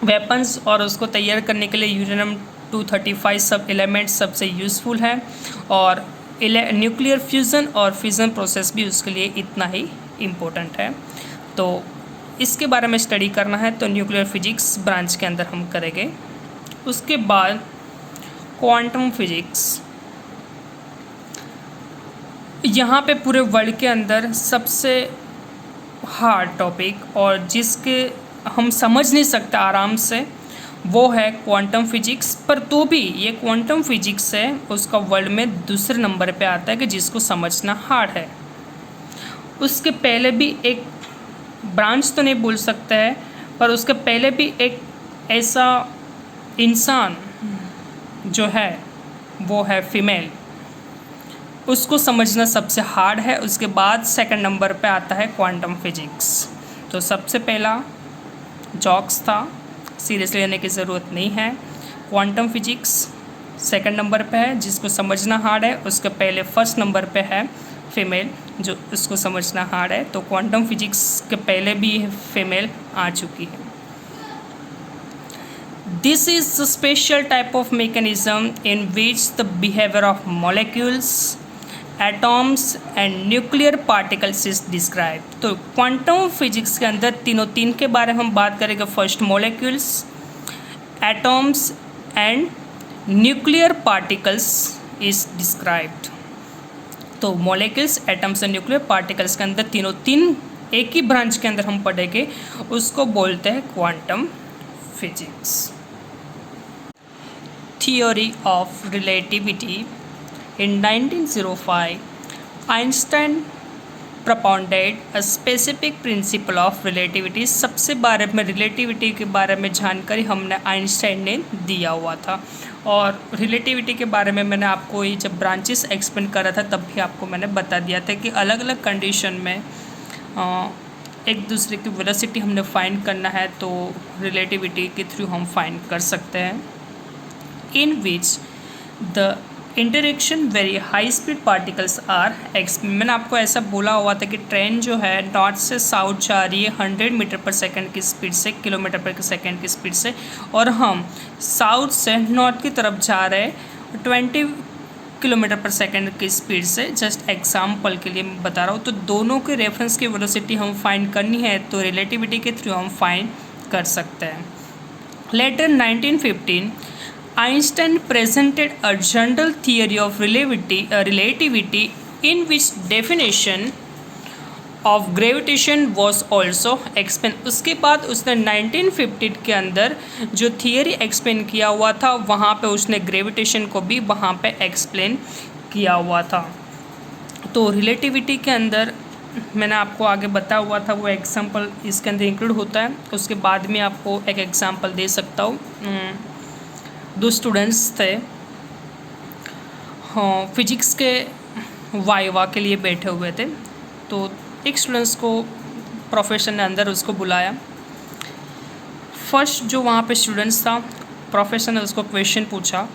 वेपन्स और उसको तैयार करने के लिए यूरेनियम 235 सब एलिमेंट सबसे यूज़फुल है, और न्यूक्लियर फ्यूज़न और फिज़न प्रोसेस भी उसके लिए इतना ही इम्पोर्टेंट है। तो इसके बारे में स्टडी करना है तो न्यूक्लियर फिजिक्स ब्रांच के अंदर हम करेंगे। उसके बाद क्वांटम फिजिक्स, यहाँ पे पूरे वर्ल्ड के अंदर सबसे हार्ड टॉपिक और जिसके हम समझ नहीं सकते आराम से, वो है क्वांटम फिजिक्स। पर तो भी ये क्वांटम फिजिक्स है उसका वर्ल्ड में दूसरे नंबर पे आता है कि जिसको समझना हार्ड है। उसके पहले भी एक ब्रांच तो नहीं बोल सकता है, पर उसके पहले भी एक ऐसा इंसान जो है वो है फीमेल, उसको समझना सबसे हार्ड है। उसके बाद सेकंड नंबर पे आता है क्वांटम फिजिक्स। तो सबसे पहला जॉक्स था, सीरियसली लेने की ज़रूरत नहीं है। क्वांटम फिजिक्स सेकंड नंबर पे है, जिसको समझना हार्ड है। उसके पहले फर्स्ट नंबर पे है फीमेल, जो उसको समझना हार्ड है। तो क्वांटम फिजिक्स के पहले भी फीमेल आ चुकी है। This is the special type of mechanism in which the behaviour of molecules, atoms and nuclear particles is describe. तो क्वांटम फिजिक्स के अंदर तीन के बारे में हम बात करेंगे। First molecules, atoms and nuclear particles is described. तो molecules, atoms and nuclear particles के अंदर तीन एक ही ब्रांच के अंदर हम पढ़ेंगे, उसको बोलते हैं quantum physics. Theory of relativity. In 1905, Einstein propounded a specific principle of relativity। सबसे बारे में रिलेटिविटी के बारे में जानकारी हमने आइंस्टाइन ने दिया हुआ था। और रिलेटिविटी के बारे में मैंने आपको ये जब ब्रांचेस एक्सप्लेन करा था तब भी आपको मैंने बता दिया था कि अलग अलग कंडीशन में एक दूसरे की वेलोसिटी हमने फाइंड करना है, तो रिलेटिविटी के थ्रू हम फाइंड कर सकते हैं। In which the interaction very high speed particles are मैंने आपको ऐसा बोला हुआ था कि ट्रेन जो है नॉर्थ से साउथ जा रही है 100 मीटर पर सेकंड की स्पीड से, किलोमीटर पर सेकंड की स्पीड से, और हम साउथ से नॉर्थ की तरफ जा रहे हैं 20 किलोमीटर पर सेकंड की स्पीड से। जस्ट एग्जाम्पल के लिए मैं बता रहा हूँ। तो दोनों के रेफरेंस की वेलोसिटी हम फाइंड करनी है, तो रिलेटिविटी के थ्रू हम फाइंड कर सकते हैं। Later 1915 Einstein presented a general theory of relativity in which definition of gravitation was also explained। उसके बाद उसने 1915 के अंदर जो थियरी एक्सप्लेन किया हुआ था, वहाँ पे उसने ग्रेविटेशन को भी वहाँ पे एक्सप्लेन किया हुआ था। तो रिलेटिविटी के अंदर मैंने आपको आगे बताया हुआ था, वो एग्जाम्पल इसके अंदर इंक्लूड होता है। उसके बाद में आपको एक एग्जाम्पल दे सकता हूँ। दो स्टूडेंट्स थे, हाँ, फिजिक्स के वाइवा के लिए बैठे हुए थे। तो एक स्टूडेंट्स को प्रोफेसर ने अंदर उसको बुलाया। फर्स्ट जो वहाँ पे स्टूडेंट्स था, प्रोफेसर ने उसको क्वेश्चन पूछा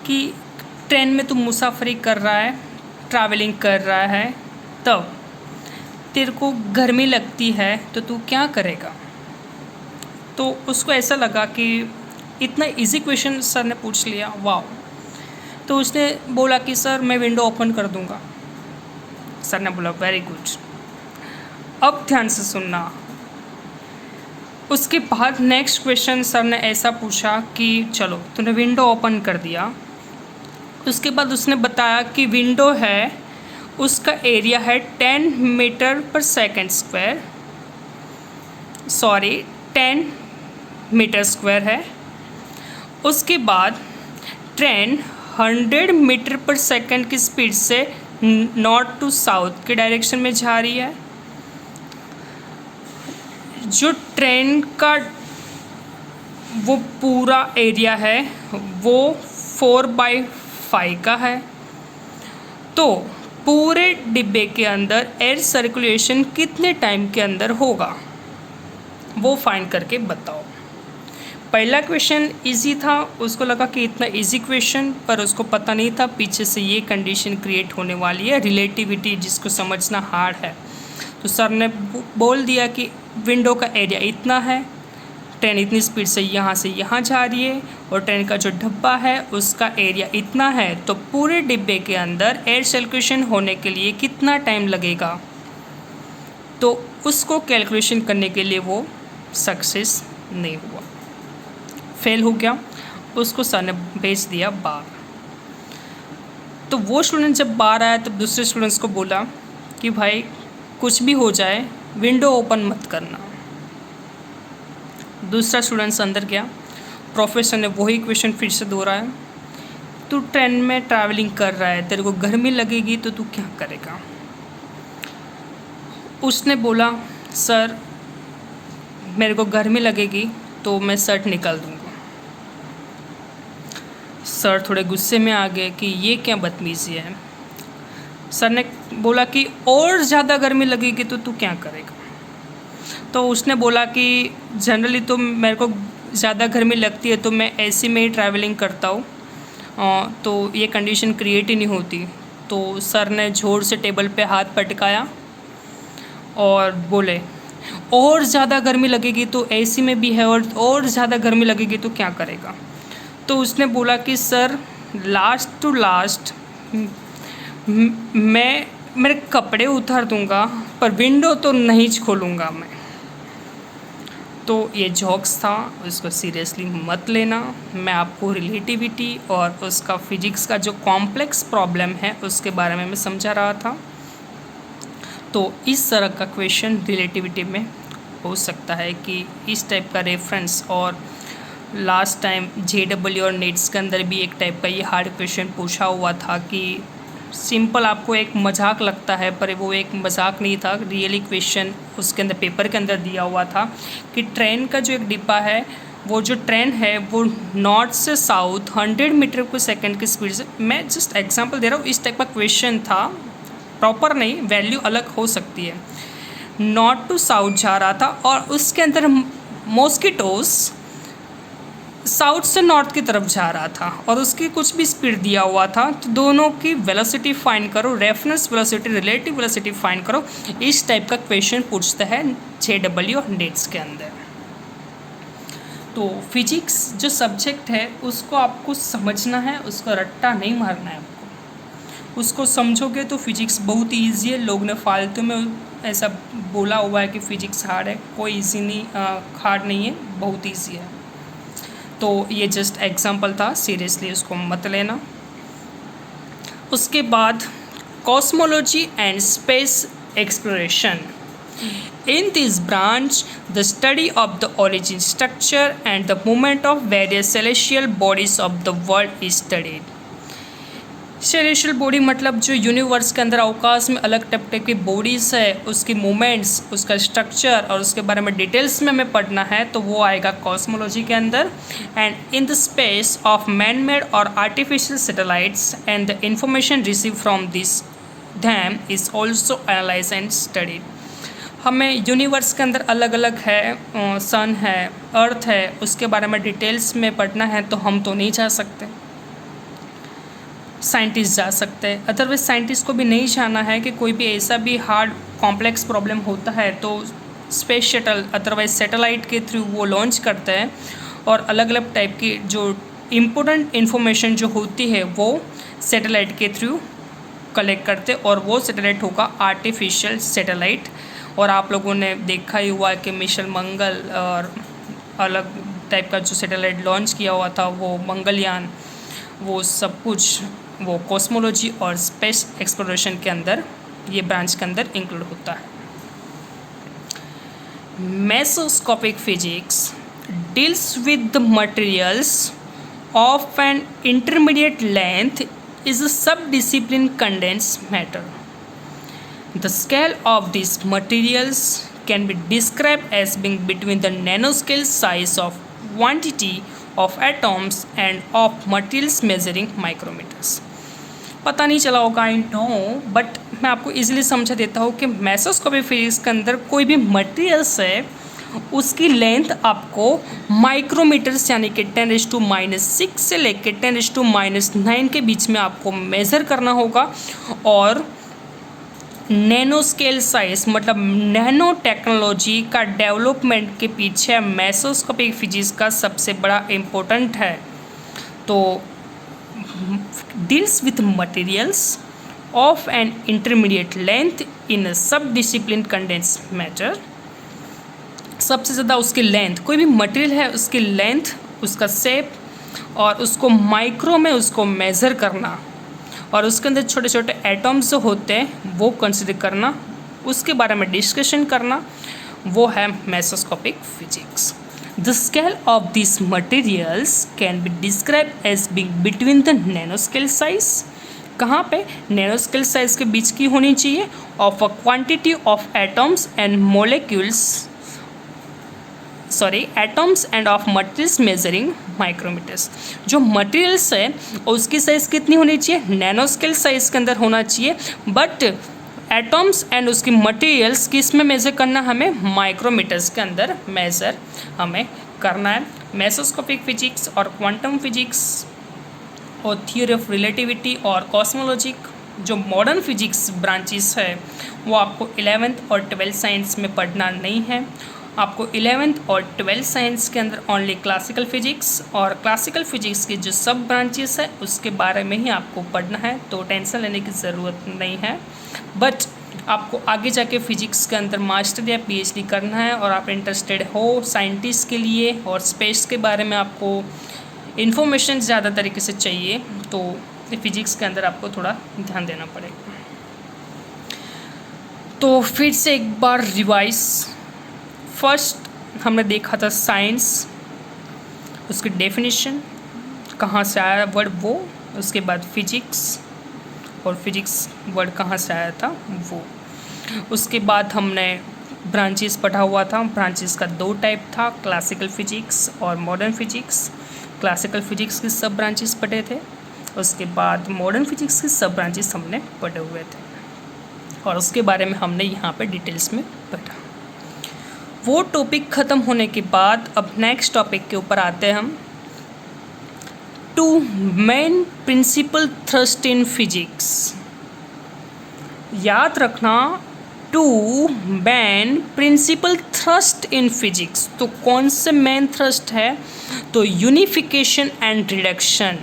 कि ट्रेन में तुम मुसाफरी कर रहा है, ट्रैवलिंग कर रहा है, तब तेरे को गर्मी लगती है तो तू क्या करेगा। तो उसको ऐसा लगा कि इतना इजी क्वेश्चन सर ने पूछ लिया, वाह। तो उसने बोला कि सर मैं विंडो ओपन कर दूंगा। सर ने बोला वेरी गुड, अब ध्यान से सुनना। उसके बाद नेक्स्ट क्वेश्चन सर ने ऐसा पूछा कि चलो तूने विंडो ओपन कर दिया। उसके बाद उसने बताया कि विंडो है, उसका एरिया है 10 मीटर पर सेकेंड स्क्वायर, 10 मीटर स्क्वायर है। उसके बाद ट्रेन 100 मीटर पर सेकंड की स्पीड से नॉर्थ टू साउथ के डायरेक्शन में जा रही है। जो ट्रेन का वो पूरा एरिया है वो 4/5 का है। तो पूरे डिब्बे के अंदर एयर सर्कुलेशन कितने टाइम के अंदर होगा, वो फाइंड करके बताओ। पहला क्वेश्चन इजी था, उसको लगा कि इतना इजी क्वेश्चन, पर उसको पता नहीं था पीछे से ये कंडीशन क्रिएट होने वाली है, रिलेटिविटी, जिसको समझना हार्ड है। तो सर ने बोल दिया कि विंडो का एरिया इतना है, ट्रेन इतनी स्पीड से यहाँ जा रही है, और ट्रेन का जो डब्बा है उसका एरिया इतना है, तो पूरे डिब्बे के अंदर एयर सर्कुलेशन होने के लिए कितना टाइम लगेगा। तो उसको कैलकुलेशन करने के लिए वो सक्सेस नहीं हुआ, फेल हो गया। उसको सर ने भेज दिया बाहर। तो वो स्टूडेंट जब बाहर आया तब दूसरे स्टूडेंट्स को बोला कि भाई कुछ भी हो जाए विंडो ओपन मत करना। दूसरा स्टूडेंट्स अंदर गया, प्रोफेसर ने वही क्वेश्चन फिर से दोहराया, तू ट्रेन में ट्रैवलिंग कर रहा है, तेरे को गर्मी लगेगी तो तू क्या करेगा। उसने बोला सर मेरे को गर्मी लगेगी तो मैं शर्ट निकाल दूँगा। सर थोड़े गुस्से में आ गए कि ये क्या बदतमीज़ी है। सर ने बोला कि और ज़्यादा गर्मी लगेगी तो तू क्या करेगा। तो उसने बोला कि जनरली तो मेरे को ज़्यादा गर्मी लगती है तो मैं एसी में ही ट्रैवलिंग करता हूँ, तो ये कंडीशन क्रिएट ही नहीं होती। तो सर ने ज़ोर से टेबल पे हाथ पटकाया और बोले और ज़्यादा गर्मी लगेगी तो एसी में भी है, और ज़्यादा गर्मी लगेगी तो क्या करेगा। तो उसने बोला कि सर लास्ट टू लास्ट मैं मेरे कपड़े उतार दूंगा पर विंडो तो नहीं खोलूँगा मैं। तो ये जोक्स था, उसको सीरियसली मत लेना। मैं आपको रिलेटिविटी और उसका फिजिक्स का जो कॉम्प्लेक्स प्रॉब्लम है उसके बारे में मैं समझा रहा था। तो इस तरह का क्वेश्चन रिलेटिविटी में हो सकता है कि इस टाइप का रेफरेंस, और लास्ट टाइम JEE और नेट्स के अंदर भी एक टाइप का ये हार्ड क्वेश्चन पूछा हुआ था कि सिंपल आपको एक मजाक लगता है पर वो एक मजाक नहीं था, रियली क्वेश्चन उसके अंदर पेपर के अंदर दिया हुआ था कि ट्रेन का जो एक डिब्बा है, वो जो ट्रेन है वो नॉर्थ से साउथ 100 मीटर पर सेकेंड की स्पीड से, मैं जस्ट एग्जांपल दे रहा हूँ, इस टाइप का क्वेश्चन था, प्रॉपर नहीं, वैल्यू अलग हो सकती है। नॉर्थ टू साउथ जा रहा था और उसके अंदर मॉस्किटोज साउथ से नॉर्थ की तरफ जा रहा था और उसकी कुछ भी स्पीड दिया हुआ था। तो दोनों की वेलोसिटी फाइंड करो, reference velocity, relative velocity find करो। इस टाइप का क्वेश्चन पूछता है JEE और नेट्स के अंदर। तो फिजिक्स जो सब्जेक्ट है उसको आपको समझना है, उसको रट्टा नहीं मारना है आपको। उसको समझोगे तो फिजिक्स बहुत ईजी है। लोग ने फालतू में ऐसा बोला हुआ है कि फिजिक्स हार्ड है, कोई ईजी नहीं, हार्ड नहीं है, बहुत ईजी है। तो ये जस्ट एग्जांपल था, सीरियसली उसको मत लेना। उसके बाद cosmology and space exploration. In this branch, the study of the origin, structure and the movement of various celestial bodies of the world is studied. Celestial body मतलब जो यूनिवर्स के अंदर अवकाश में अलग टाइप की बॉडीज़ है, उसकी मूवमेंट्स, उसका स्ट्रक्चर और उसके बारे में डिटेल्स में हमें पढ़ना है तो वो आएगा कॉस्मोलॉजी के अंदर। And in the space of man made और artificial satellites and the information receive from this them is also analyse and studied. हमें यूनिवर्स के अंदर अलग अलग है, सन है, अर्थ है, उसके बारे में डिटेल्स में पढ़ना है तो हम तो नहीं जा सकते, साइंटिस्ट जा सकते हैं। अदरवाइज साइंटिस्ट को भी नहीं जाना है कि कोई भी ऐसा भी हार्ड कॉम्प्लेक्स प्रॉब्लम होता है तो स्पेस शटल अदरवाइज सैटेलाइट के थ्रू वो लॉन्च करते हैं और अलग अलग टाइप की जो इम्पोर्टेंट इन्फॉर्मेशन जो होती है वो सैटेलाइट के थ्रू कलेक्ट करते, और वो सैटेलाइट होगा आर्टिफिशियल सैटेलाइट। और आप लोगों ने देखा ही हुआ कि मिशन मंगल और अलग टाइप का जो सैटेलाइट लॉन्च किया हुआ था वो मंगलयान, वो सब कुछ वो कॉस्मोलॉजी और स्पेस एक्सप्लोरेशन के अंदर, ये ब्रांच के अंदर इंक्लूड होता है। Mesoscopic physics deals with the materials of an intermediate length is a sub discipline condensed matter. The scale of these materials can be described as being between the nanoscale size of quantity of atoms and of materials measuring micrometers. पता नहीं चला होगा, I know, but मैं आपको easily समझा देता हूँ कि मेसोस्कोपिक फिजिक्स के अंदर कोई भी मटेरियल्स है उसकी लेंथ आपको माइक्रोमीटर्स यानी कि 10⁻⁻⁶ से लेके 10⁻⁹ के बीच में आपको मेज़र करना होगा। और नैनो स्केल साइज मतलब नैनो टेक्नोलॉजी का डेवलपमेंट के पीछे मेसोस्कोपिक फिजिक्स का सबसे बड़ा इम्पोर्टेंट है। तो deals with materials of an intermediate length in a sub discipline condensed matter. सबसे ज़्यादा उसकी लेंथ, कोई भी मटेरियल है उसकी लेंथ, उसका शेप और उसको माइक्रो में उसको मेज़र करना और उसके अंदर छोटे छोटे एटम्स जो होते हैं वो कंसिडर करना, उसके बारे में डिस्कशन करना, वो है mesoscopic physics. The scale of this materials can be describe as being between the nanoscale size, कहाँ पे नैनोस्केल साइज के बीच की होनी चाहिए, of a quantity of atoms and molecules atoms and of materials measuring micrometres. जो materials है उसकी साइज़ कितनी होनी चाहिए, नैनो स्केल साइज़ के अंदर होना चाहिए, बट एटम्स एंड उसकी मटेरियल्स किस में मेज़र करना, हमें माइक्रोमीटर्स के अंदर मेज़र हमें करना है। मेसोस्कोपिक फिजिक्स और क्वांटम फिजिक्स और थियोरी ऑफ रिलेटिविटी और कॉस्मोलॉजी, जो मॉडर्न फिजिक्स ब्रांचेस है वो आपको 11th और 12th साइंस में पढ़ना नहीं है। आपको 11th और 12th साइंस के अंदर ओनली क्लासिकल फिजिक्स और क्लासिकल फिजिक्स की जो सब ब्रांचेस है उसके बारे में ही आपको पढ़ना है, तो टेंशन लेने की ज़रूरत नहीं है। बट आपको आगे जाके फिजिक्स के अंदर मास्टर या पीएचडी करना है और आप इंटरेस्टेड हो साइंटिस्ट के लिए और स्पेस के बारे में आपको इन्फॉर्मेशन ज़्यादा तरीके से चाहिए, तो फिजिक्स के अंदर आपको थोड़ा ध्यान देना पड़ेगा। तो फिर से एक बार रिवाइज, फर्स्ट हमने देखा था साइंस, उसकी डेफिनेशन, कहाँ से आया वर्ड वो, उसके बाद फिजिक्स और फिजिक्स वर्ड कहाँ से आया था वो, उसके बाद हमने ब्रांचेस पढ़ा हुआ था। ब्रांचेस का 2 टाइप था, क्लासिकल फिजिक्स और मॉडर्न फिजिक्स। क्लासिकल फिजिक्स की सब ब्रांचेस पढ़े थे, उसके बाद मॉडर्न फिजिक्स की सब ब्रांचेस हमने पढ़े हुए थे और उसके बारे में हमने यहाँ पे डिटेल्स में पढ़ा। वो टॉपिक ख़त्म होने के बाद अब नेक्स्ट टॉपिक के ऊपर आते हैं हम। 2 main principal thrust in physics. याद रखना 2 main principal thrust in physics. तो कौन से मेन थ्रस्ट है, तो यूनिफिकेशन एंड रिडक्शन।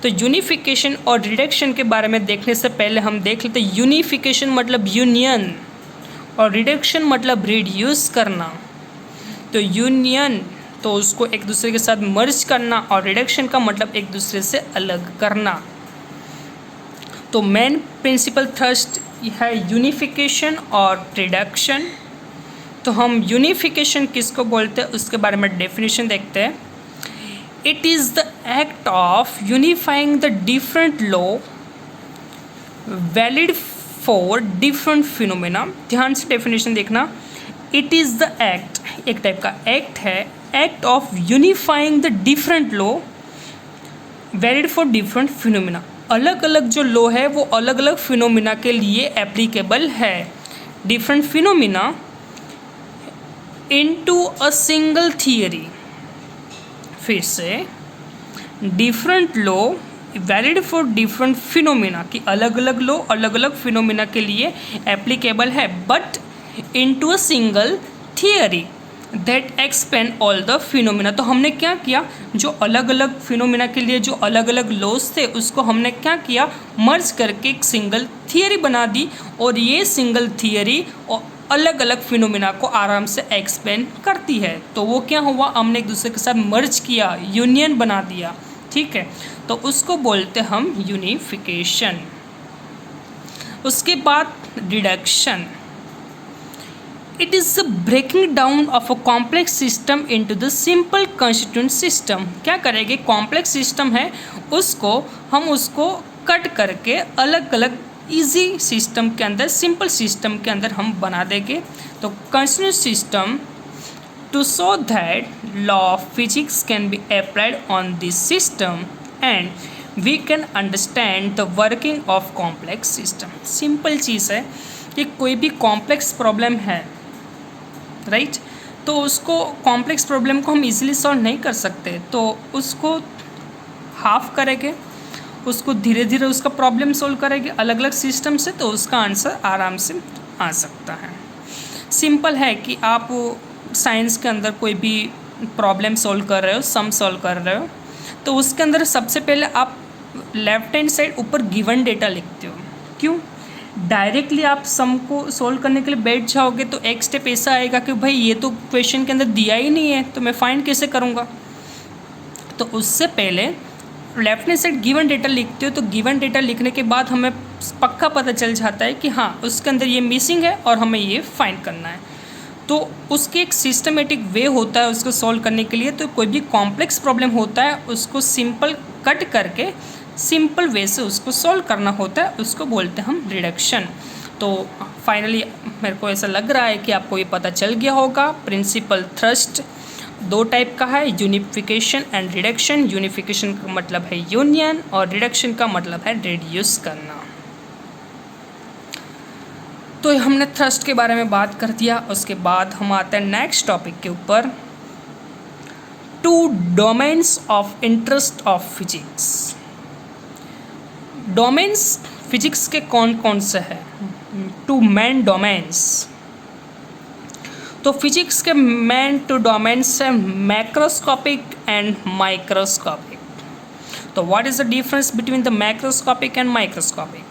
तो यूनिफिकेशन और रिडक्शन के बारे में देखने से पहले हम देख लेते हैं यूनिफिकेशन मतलब यूनियन और रिडक्शन मतलब रिड्यूस करना। तो यूनियन तो उसको एक दूसरे के साथ मर्ज करना और रिडक्शन का मतलब एक दूसरे से अलग करना। तो मेन प्रिंसिपल थ्रस्ट है यूनिफिकेशन और रिडक्शन। तो हम यूनिफिकेशन किसको बोलते हैं उसके बारे में डेफिनेशन देखते हैं। It is the act of unifying the different law valid for different phenomena. ध्यान से डेफिनेशन देखना। इट इज़ द एक्ट, एक टाइप का एक्ट है, act of unifying the different law valid for different phenomena. अलग अलग जो लॉ है वो अलग अलग फिनोमेना के लिए एप्लीकेबल है। Different phenomena into a single theory. फिर से different law valid for different phenomena की अलग अलग लॉ अलग अलग फिनोमेना के लिए एप्लीकेबल है, but into a single theory that explain all the phenomena. तो हमने क्या किया, जो अलग अलग फिनोमेना के लिए जो अलग अलग लॉज थे उसको हमने क्या किया, मर्ज करके एक सिंगल थियरी बना दी और ये सिंगल थियरी अलग अलग फिनोमेना को आराम से एक्सप्लेन करती है। तो वो क्या हुआ, हमने एक दूसरे के साथ मर्ज किया, यूनियन बना दिया, ठीक है, तो उसको बोलते हम यूनिफिकेशन। उसके बाद reduction. It is the breaking down of a complex system into the simple constituent system. क्या करेंगे, कॉम्प्लेक्स सिस्टम है उसको हम उसको कट करके अलग अलग इजी सिस्टम के अंदर, सिंपल सिस्टम के अंदर हम बना देंगे। तो constituent system to show that law of physics can be applied on this system and we can understand the working of complex system. Simple चीज़ है कि कोई भी कॉम्प्लेक्स प्रॉब्लम है, राइट, तो उसको कॉम्प्लेक्स प्रॉब्लम को हम इजीली सॉल्व नहीं कर सकते, तो उसको हाफ करेंगे, उसको धीरे धीरे उसका प्रॉब्लम सोल्व करेंगे अलग अलग सिस्टम से, तो उसका आंसर आराम से आ सकता है। सिंपल है कि आप साइंस के अंदर कोई भी प्रॉब्लम सोल्व कर रहे हो, सम सोल्व कर रहे हो, तो उसके अंदर सबसे पहले आप लेफ्ट हैंड साइड ऊपर गिवन डेटा लिखते हो। क्यों, डायरेक्टली आप सम को सोल्व करने के लिए बैठ जाओगे तो एक स्टेप ऐसा आएगा कि भाई ये तो क्वेश्चन के अंदर दिया ही नहीं है, तो मैं फाइंड कैसे करूँगा। तो उससे पहले left hand side given data लिखते हो, तो गिवन डेटा लिखने के बाद हमें पक्का पता चल जाता है कि हाँ उसके अंदर ये मिसिंग है और हमें ये फाइंड करना है। तो उसके एक सिस्टमेटिक वे होता है उसको सॉल्व करने के लिए। तो कोई भी कॉम्प्लेक्स प्रॉब्लम होता है उसको सिंपल कट करके सिंपल वे से उसको सॉल्व करना होता है, उसको बोलते हैं हम रिडक्शन। तो फाइनली मेरे को ऐसा लग रहा है कि आपको ये पता चल गया होगा। प्रिंसिपल थ्रस्ट दो टाइप का है, यूनिफिकेशन एंड रिडक्शन। यूनिफिकेशन का मतलब है यूनियन और रिडक्शन का मतलब है रिड्यूस करना। तो हमने थ्रस्ट के बारे में बात कर दिया। उसके बाद हम आते हैं नेक्स्ट टॉपिक के ऊपर, two domains of interest of physics. Domains physics के कौन कौन से हैं? Two main domains. तो फिजिक्स के मेन टू डोमेन्स है मैक्रोस्कोपिक एंड माइक्रोस्कोपिक। तो what is the difference between the macroscopic and microscopic?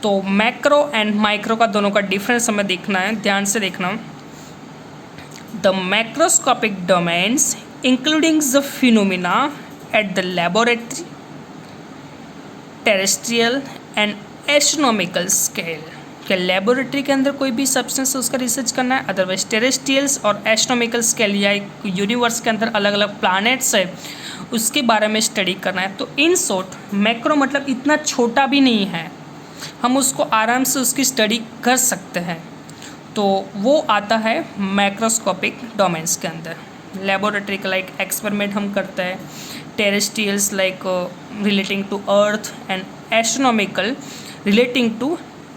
तो मैक्रो एंड माइक्रो का दोनों का डिफरेंस हमें देखना है, ध्यान से देखना। The macroscopic domains including the phenomena at the laboratory, terrestrial and astronomical scale. क्या लेबोरेटरी के अंदर कोई भी सब्सटेंस उसका रिसर्च करना है, अदरवाइज टेरेस्ट्रियल्स और एस्ट्रोनॉमिकल स्केल या यूनिवर्स के अंदर अलग अलग प्लैनेट्स है उसके बारे में स्टडी करना है। तो इन शॉर्ट मैक्रो मतलब इतना छोटा भी नहीं है, हम उसको आराम से उसकी स्टडी कर सकते हैं। तो वो आता है मैक्रोस्कोपिक डोमेन्स के अंदर। लेबोरेटरी का लाइक एक्सपेरिमेंट हम करते हैं, terrestrials like relating to earth and astronomical relating to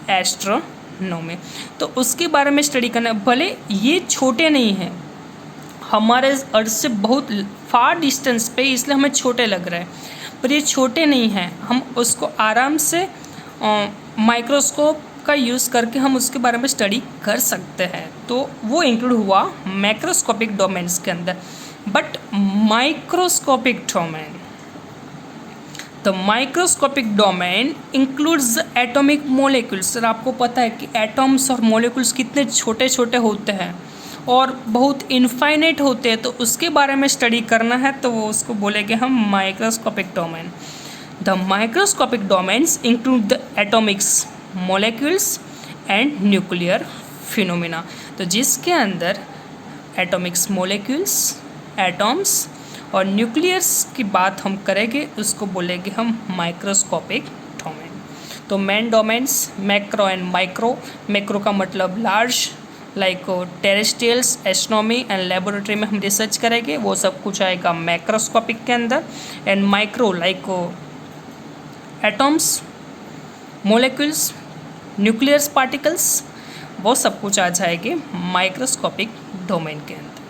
astronomy. तो उसके बारे में स्टडी करना है। भले ये छोटे नहीं हैं, हमारे अर्थ से बहुत फार डिस्टेंस पे, इसलिए हमें छोटे लग रहे हैं, पर ये छोटे नहीं हैं। हम उसको आराम से माइक्रोस्कोप का यूज़ करके हम उसके बारे में स्टडी कर सकते हैं। तो वो इंक्लूड हुआ मैक्रोस्कोपिक डोमेन्स के अंदर। But microscopic domain, the microscopic domain includes atomic molecules. Sir आपको पता है कि एटम्स और मोलिक्यूल्स कितने छोटे छोटे होते हैं और बहुत इनफाइनाइट होते हैं, तो उसके बारे में स्टडी करना है तो वो उसको बोलेंगे हम microscopic domain. The microscopic domains include the atomics, molecules and nuclear phenomena. तो जिसके अंदर एटॉमिक्स, मोलिक्यूल्स, एटॉम्स और न्यूक्लियर्स की बात हम करेंगे उसको बोलेंगे हम माइक्रोस्कोपिक डोमेन। तो main domains macro and micro. Macro का मतलब large, like terrestrials, astronomy and laboratory में हम रिसर्च करेंगे, वो सब कुछ आएगा मैक्रोस्कोपिक के अंदर। And micro like atoms, molecules, nuclears particles, वो सब कुछ आ जाएंगे माइक्रोस्कोपिक डोमेन के अंदर।